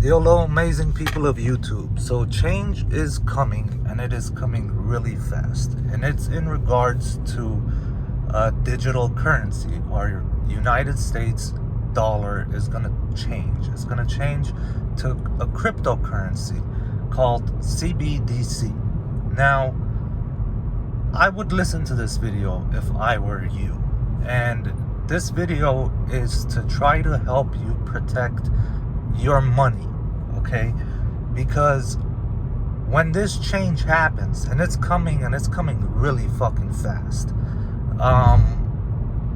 Hello, amazing people of YouTube. So change is coming, and it is coming really fast. And it's in regards to digital currency. Our United States dollar is going to change. It's going to change to a cryptocurrency called CBDC. Now, I would listen to this video if I were you. And this video is to try to help you protect your money, okay? Because when this change happens, and it's coming really fucking fast,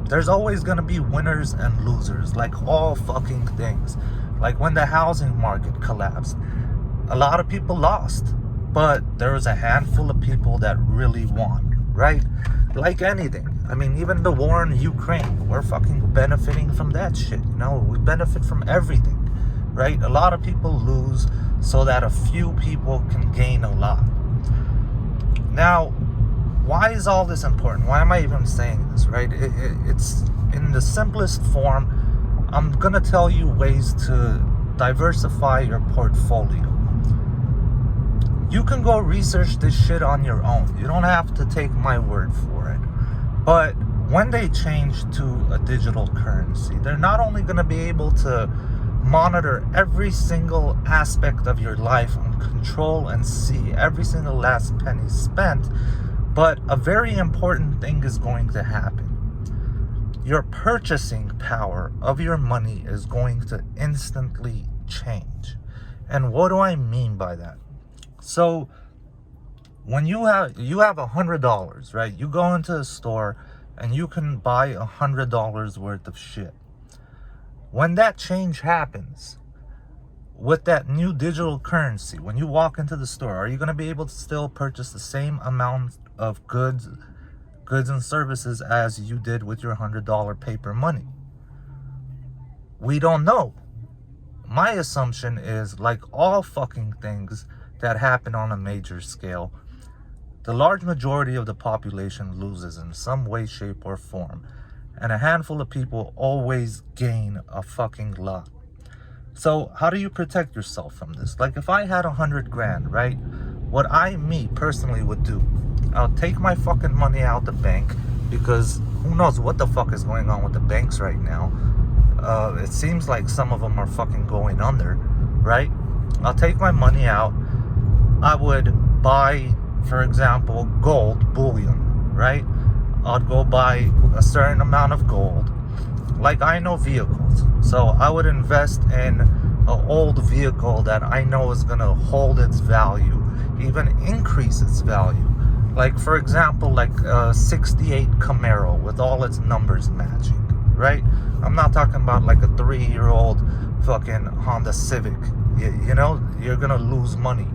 there's always gonna be winners and losers, like all fucking things. Like when the housing market collapsed, a lot of people lost, but there was a handful of people that really won, right? Like anything. I mean, even the war in Ukraine, we're fucking benefiting from that shit, you know? We benefit from everything, right? A lot of people lose so that a few people can gain a lot. Now, why is all this important? Why am I even saying this, right? It's in the simplest form. I'm gonna tell you ways to diversify your portfolio. You can go research this shit on your own. You don't have to take my word for it. But when they change to a digital currency, they're not only going to be able to monitor every single aspect of your life and control and see every single last penny spent, but a very important thing is going to happen. Your purchasing power of your money is going to instantly change. And what do I mean by that? So when you have $100, right? You go into a store and you can buy $100 worth of shit. When that change happens with that new digital currency, when you walk into the store, are you going to be able to still purchase the same amount of goods and services as you did with your $100 paper money? We don't know. My assumption is, like all fucking things that happen on a major scale, the large majority of the population loses in some way, shape, or form. And a handful of people always gain a fucking lot. So how do you protect yourself from this? Like if I had 100 grand, right? What me personally would do, I'll take my fucking money out the bank, because who knows what the fuck is going on with the banks right now. It seems like some of them are fucking going under, right? I'll take my money out. I would buy, for example, gold bullion, right? I'd go buy a certain amount of gold. Like I know vehicles, so I would invest in an old vehicle that I know is gonna hold its value, even increase its value. Like for example, like a 68 Camaro with all its numbers matching, right? I'm not talking about like a 3-year-old fucking Honda Civic. You know, you're gonna lose money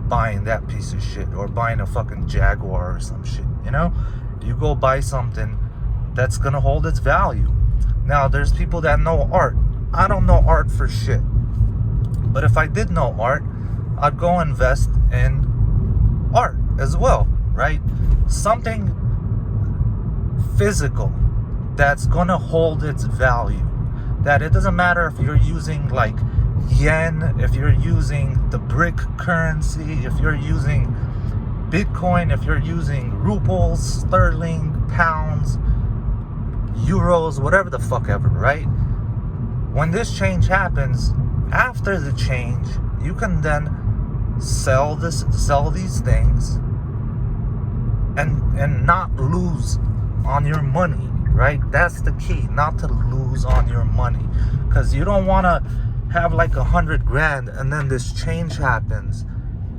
buying that piece of shit, or buying a fucking Jaguar or some shit, you know? You go buy something that's gonna hold its value. Now, there's people that know art. I don't know art for shit. But if I did know art, I'd go invest in art as well, right? Something physical that's gonna hold its value. That it doesn't matter if you're using like yen, if you're using the brick currency, if you're using Bitcoin, if you're using rubles, sterling, pounds, euros, whatever the fuck ever, right? When this change happens, after the change, you can then sell these things and not lose on your money, right? That's the key, not to lose on your money, because you don't want to have like 100 grand and then this change happens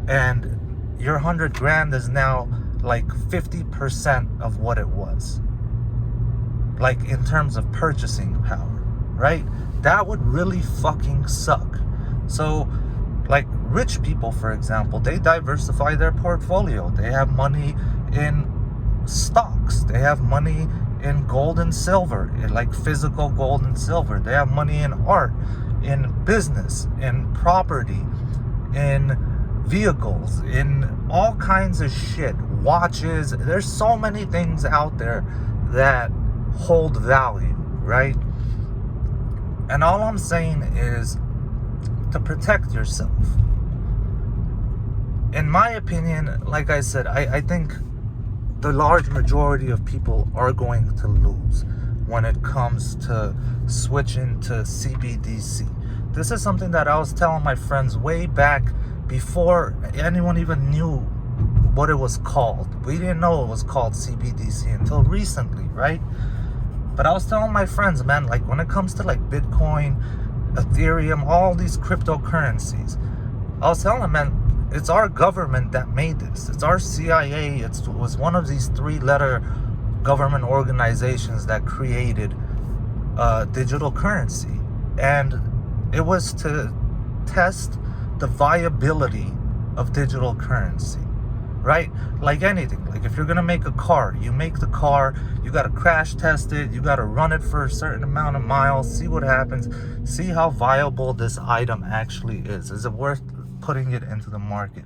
and your 100 grand is now like 50% of what it was, like in terms of purchasing power, right? That would really fucking suck. So like rich people, for example, they diversify their portfolio. They have money in stocks, they have money in gold and silver, like physical gold and silver. They have money in art, in business, in property, in vehicles, in all kinds of shit, watches. There's so many things out there that hold value, right? And all I'm saying is to protect yourself. In my opinion, like I said, I think the large majority of people are going to lose when it comes to switching to CBDC. This is something that I was telling my friends way back before anyone even knew what it was called. We didn't know it was called CBDC until recently, right? But I was telling my friends, man, like when it comes to like Bitcoin, Ethereum, all these cryptocurrencies, I was telling them, man, it's our government that made this. It's our CIA. It was one of these 3-letter government organizations that created digital currency. And it was to test the viability of digital currency, right? Like anything. Like if you're going to make a car, you make the car, you got to crash test it, you got to run it for a certain amount of miles, see what happens, see how viable this item actually is. Is it worth putting it into the market?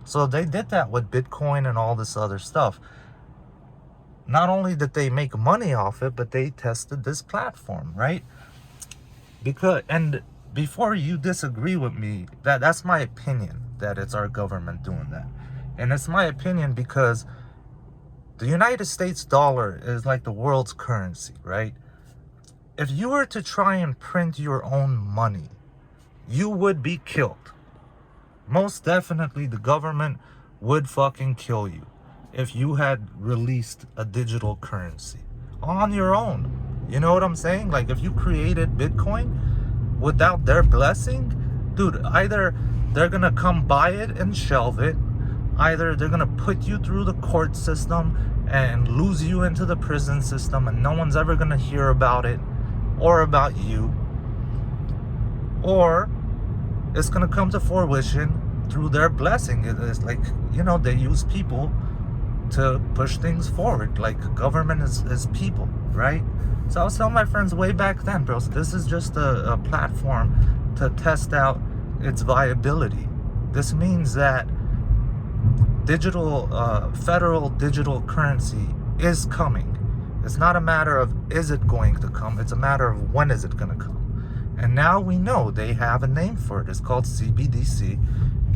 So they did that with Bitcoin and all this other stuff. Not only did they make money off it, but they tested this platform, right? And before you disagree with me, that's my opinion, that it's our government doing that. And it's my opinion because the United States dollar is like the world's currency, right? If you were to try and print your own money, you would be killed. Most definitely the government would fucking kill you if you had released a digital currency on your own. You know what I'm saying? Like if you created Bitcoin without their blessing, dude, either they're gonna come buy it and shelve it, either they're gonna put you through the court system and lose you into the prison system and no one's ever gonna hear about it or about you, or it's gonna come to fruition through their blessing. It's like, you know, they use people to push things forward. Like government is people, right? So I was telling my friends way back then, bro, so this is just a platform to test out its viability. This means that federal digital currency is coming. It's not a matter of is it going to come, it's a matter of when is it going to come. And now we know they have a name for it. It's called CBDC,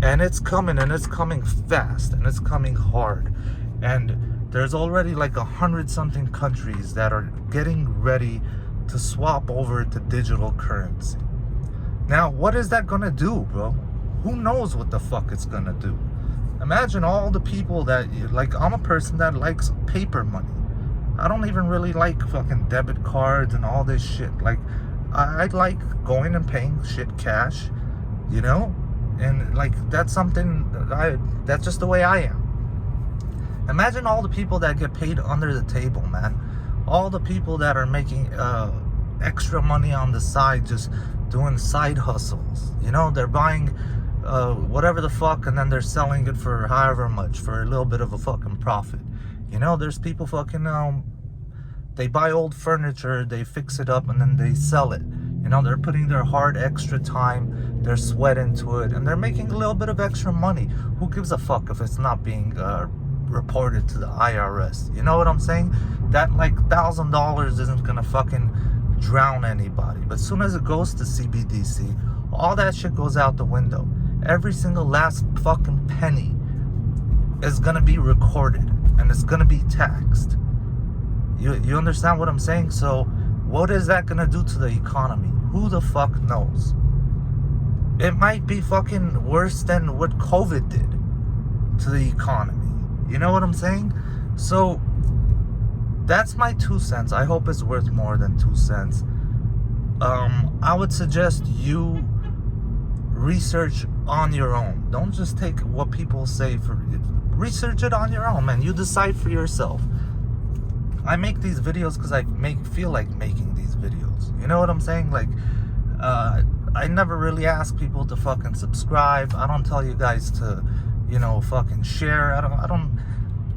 and it's coming, and it's coming fast, and it's coming hard. And there's already like 100-something countries that are getting ready to swap over to digital currency. Now, what is that gonna do, bro? Who knows what the fuck it's gonna do? Imagine all the people that, like, I'm a person that likes paper money. I don't even really like fucking debit cards and all this shit. Like, I like going and paying shit cash, you know? And like, that's something, that's just the way I am. Imagine all the people that get paid under the table, man. All the people that are making extra money on the side, just doing side hustles. You know, they're buying whatever the fuck, and then they're selling it for however much, for a little bit of a fucking profit. You know, there's people fucking, they buy old furniture, they fix it up, and then they sell it. You know, they're putting their hard extra time, their sweat into it, and they're making a little bit of extra money. Who gives a fuck if it's not being reported to the IRS? You know what I'm saying? That like $1,000 isn't gonna fucking drown anybody. But as soon as it goes to CBDC, all that shit goes out the window. Every single last fucking penny is gonna be recorded, and it's gonna be taxed. You understand what I'm saying? So what is that gonna do to the economy? Who the fuck knows? It might be fucking worse than what COVID did to the economy. You know what I'm saying? So that's my 2 cents. I hope it's worth more than 2 cents. I would suggest you research on your own. Don't just take what people say for it. Research it on your own, man. You decide for yourself. I make these videos because I feel like making these videos. You know what I'm saying? Like, I never really ask people to fucking subscribe. I don't tell you guys to, you know, fucking share. I don't,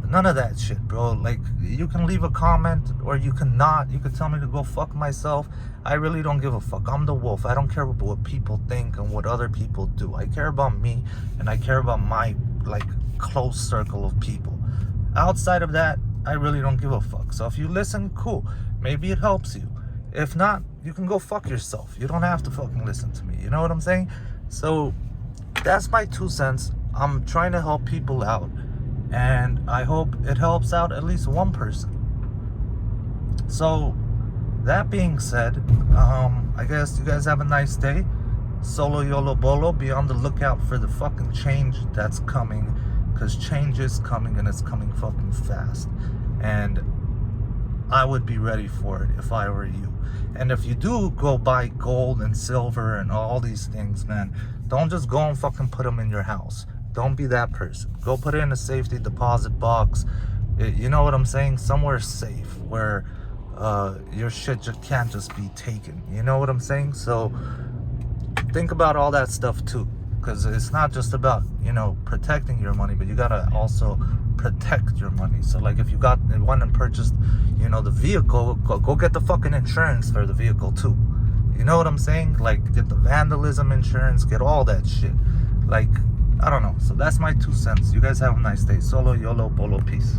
none of that shit, bro. Like, you can leave a comment or you can not. You can tell me to go fuck myself. I really don't give a fuck. I'm the wolf. I don't care about what people think and what other people do. I care about me, and I care about my, like, close circle of people. Outside of that, I really don't give a fuck. So if you listen, cool. Maybe it helps you. If not, you can go fuck yourself. You don't have to fucking listen to me. You know what I'm saying? So that's my 2 cents. I'm trying to help people out, and I hope it helps out at least one person. So that being said, I guess you guys have a nice day. Solo YOLO BOLO. Be on the lookout for the fucking change that's coming, because change is coming, and it's coming fucking fast. And I would be ready for it if I were you. And if you do go buy gold and silver and all these things, man, don't just go and fucking put them in your house. Don't be that person. Go put it in a safety deposit box. You know what I'm saying? Somewhere safe where your shit just can't just be taken. You know what I'm saying? So think about all that stuff too, because it's not just about, you know, protecting your money, but you gotta also protect your money. So like if you went and purchased, you know, the vehicle, go get the fucking insurance for the vehicle too. You know what I'm saying? Like get the vandalism insurance, get all that shit. Like, I don't know. So that's my 2 cents. You guys have a nice day. Solo YOLO BOLO. Peace.